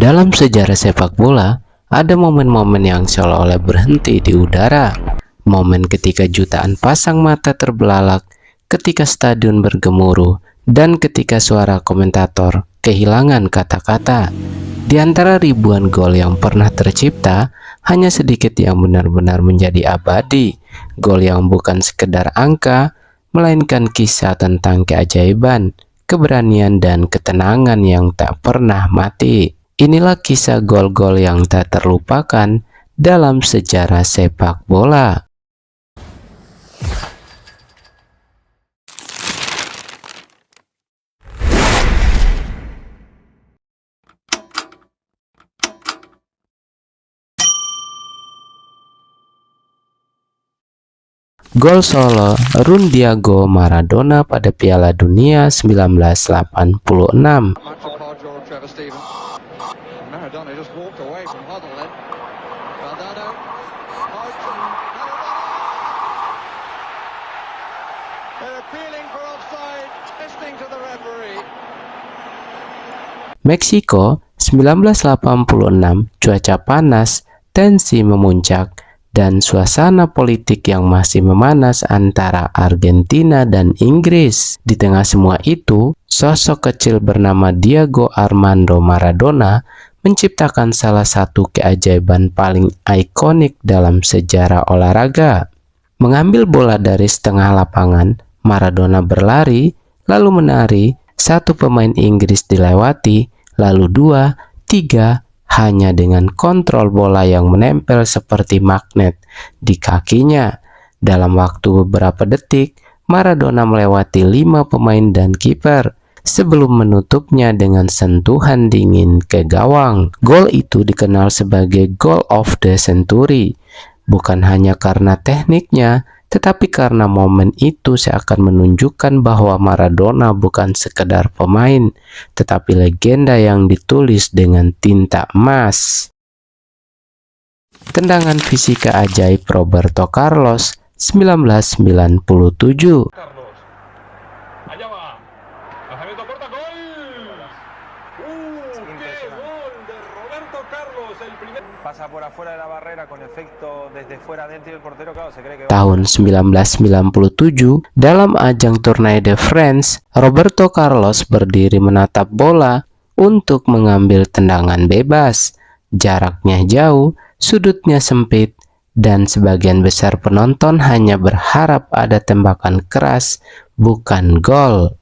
Dalam sejarah sepak bola, ada momen-momen yang seolah-olah berhenti di udara. Momen ketika jutaan pasang mata terbelalak, ketika stadion bergemuruh, dan ketika suara komentator kehilangan kata-kata. Di antara ribuan gol yang pernah tercipta, hanya sedikit yang benar-benar menjadi abadi. Gol yang bukan sekedar angka, melainkan kisah tentang keajaiban, keberanian, dan ketenangan yang tak pernah mati. Inilah kisah gol-gol yang tak terlupakan dalam sejarah sepak bola. Gol solo Rundiago Maradona pada Piala Dunia 1986. Meksiko 1986, cuaca panas, tensi memuncak, dan suasana politik yang masih memanas antara Argentina dan Inggris. Di tengah semua itu, sosok kecil bernama Diego Armando Maradona menciptakan salah satu keajaiban paling ikonik dalam sejarah olahraga. Mengambil bola dari setengah lapangan, Maradona berlari, lalu menari, satu pemain Inggris dilewati, lalu 2, 3, hanya dengan kontrol bola yang menempel seperti magnet di kakinya. Dalam waktu beberapa detik, Maradona melewati 5 pemain dan kiper sebelum menutupnya dengan sentuhan dingin ke gawang. Gol itu dikenal sebagai Goal of the Century, bukan hanya karena tekniknya, tetapi karena momen itu seakan menunjukkan bahwa Maradona bukan sekedar pemain, tetapi legenda yang ditulis dengan tinta emas. Tendangan fisika ajaib Roberto Carlos 1997. Tahun 1997, dalam ajang Tournoi de France, Roberto Carlos berdiri menatap bola untuk mengambil tendangan bebas. Jaraknya jauh, sudutnya sempit, dan sebagian besar penonton hanya berharap ada tembakan keras, bukan gol.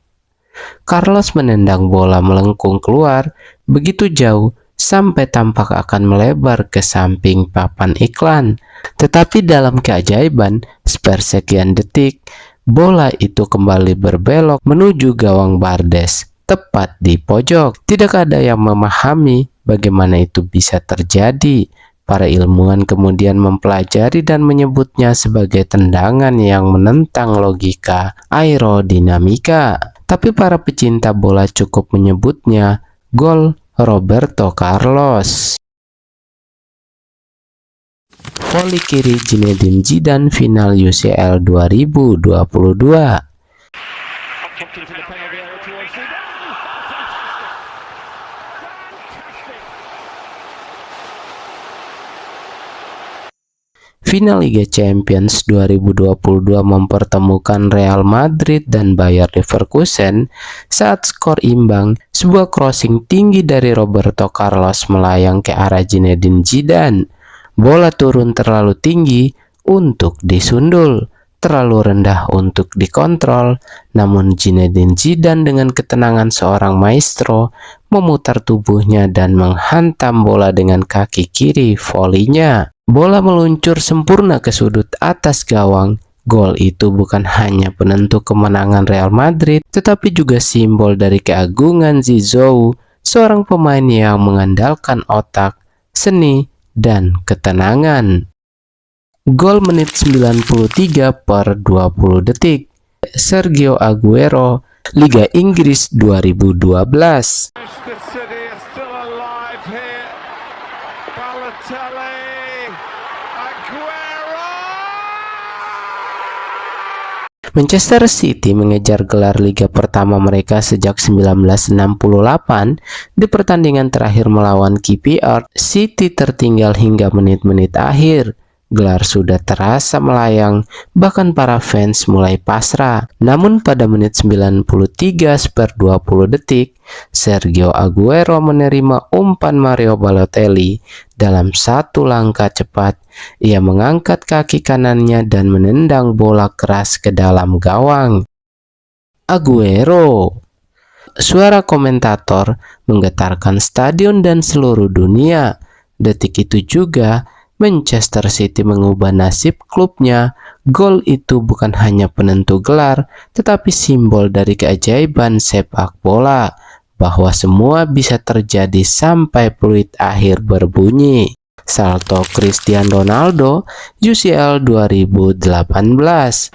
Carlos menendang bola melengkung keluar begitu jauh sampai tampak akan melebar ke samping papan iklan. Tetapi dalam keajaiban, sepersekian detik, bola itu kembali berbelok menuju gawang Bardes, tepat di pojok. Tidak ada yang memahami bagaimana itu bisa terjadi. Para ilmuwan kemudian mempelajari dan menyebutnya sebagai tendangan yang menentang logika aerodinamika. Tapi para pecinta bola cukup menyebutnya gol Roberto Carlos. Voli kiri Zinedine Zidane final UCL 2022. Final Liga Champions 2022 mempertemukan Real Madrid dan Bayer Leverkusen saat skor imbang. Sebuah crossing tinggi dari Roberto Carlos melayang ke arah Zinedine Zidane. Bola turun terlalu tinggi untuk disundul, terlalu rendah untuk dikontrol. Namun Zinedine Zidane dengan ketenangan seorang maestro memutar tubuhnya dan menghantam bola dengan kaki kiri volinya. Bola meluncur sempurna ke sudut atas gawang. Gol itu bukan hanya penentu kemenangan Real Madrid, tetapi juga simbol dari keagungan Zizou, seorang pemain yang mengandalkan otak, seni, dan ketenangan. Gol menit 93/20 detik. Sergio Aguero, Liga Inggris 2012. Manchester City mengejar gelar liga pertama mereka sejak 1968. Di pertandingan terakhir melawan QPR, City tertinggal hingga menit-menit akhir. Gelar sudah terasa melayang, bahkan para fans mulai pasrah. Namun pada menit 93 /20 detik, Sergio Aguero menerima umpan Mario Balotelli. Dalam satu langkah cepat, ia mengangkat kaki kanannya dan menendang bola keras ke dalam gawang. Aguero! Suara komentator menggetarkan stadion dan seluruh dunia. Detik itu juga Manchester City mengubah nasib klubnya. Gol itu bukan hanya penentu gelar, tetapi simbol dari keajaiban sepak bola, bahwa semua bisa terjadi sampai peluit akhir berbunyi. Salto Cristiano Ronaldo, UCL 2018.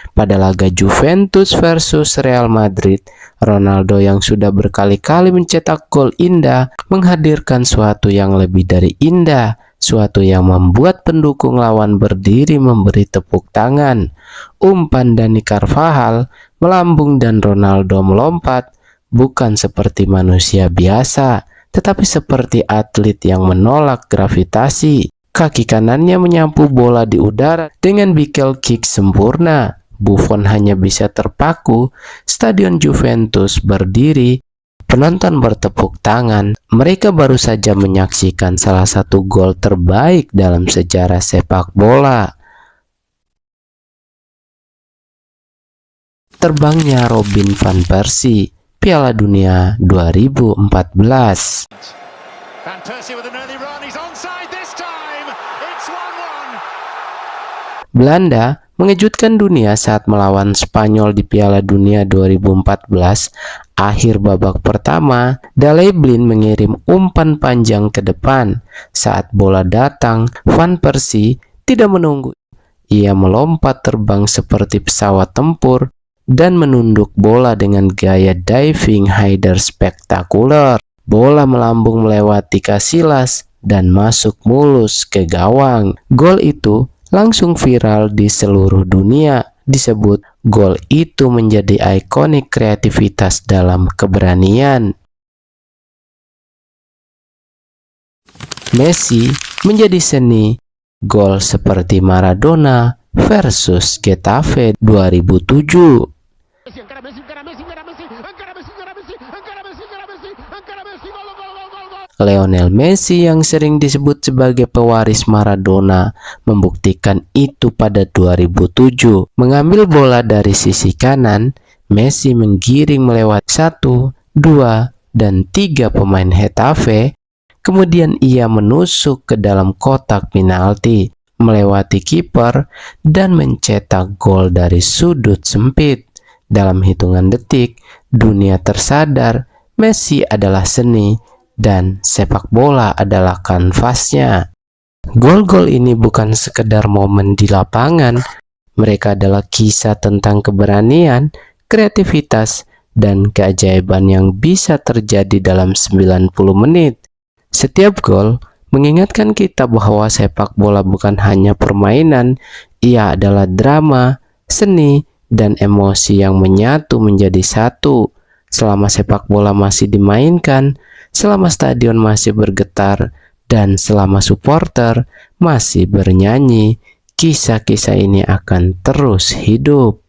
Pada laga Juventus versus Real Madrid, Ronaldo yang sudah berkali-kali mencetak gol indah menghadirkan suatu yang lebih dari indah, suatu yang membuat pendukung lawan berdiri memberi tepuk tangan. Umpan Dani Carvajal melambung dan Ronaldo melompat, bukan seperti manusia biasa, tetapi seperti atlet yang menolak gravitasi. Kaki kanannya menyapu bola di udara dengan bikel kick sempurna. Buffon hanya bisa terpaku. Stadion Juventus berdiri, penonton bertepuk tangan. Mereka baru saja menyaksikan salah satu gol terbaik dalam sejarah sepak bola. Terbangnya Robin van Persie, Piala Dunia 2014. Van Persie with an early run, he's onside this time. It's 1-1. Belanda mengejutkan dunia saat melawan Spanyol di Piala Dunia 2014. Akhir babak pertama, Daley Blind mengirim umpan panjang ke depan. Saat bola datang, Van Persie tidak menunggu. Ia melompat terbang seperti pesawat tempur dan menunduk bola dengan gaya diving header spektakuler. Bola melambung melewati Casillas dan masuk mulus ke gawang. Gol itu langsung viral di seluruh dunia. Disebut gol itu menjadi ikonik kreativitas dalam keberanian. Messi menjadi seni. Gol seperti Maradona versus Getafe 2007. Lionel Messi yang sering disebut sebagai pewaris Maradona membuktikan itu pada 2007. Mengambil bola dari sisi kanan, Messi menggiring melewati 1, 2, dan 3 pemain Getafe. Kemudian ia menusuk ke dalam kotak penalti, melewati kiper, dan mencetak gol dari sudut sempit. Dalam hitungan detik, dunia tersadar Messi adalah seni dan sepak bola adalah kanvasnya. Gol-gol ini bukan sekedar momen di lapangan, mereka adalah kisah tentang keberanian, kreativitas, dan keajaiban yang bisa terjadi dalam 90 menit. Setiap gol mengingatkan kita bahwa sepak bola bukan hanya permainan, ia adalah drama, seni, dan emosi yang menyatu menjadi satu. Selama sepak bola masih dimainkan, selama stadion masih bergetar, dan selama supporter masih bernyanyi, kisah-kisah ini akan terus hidup.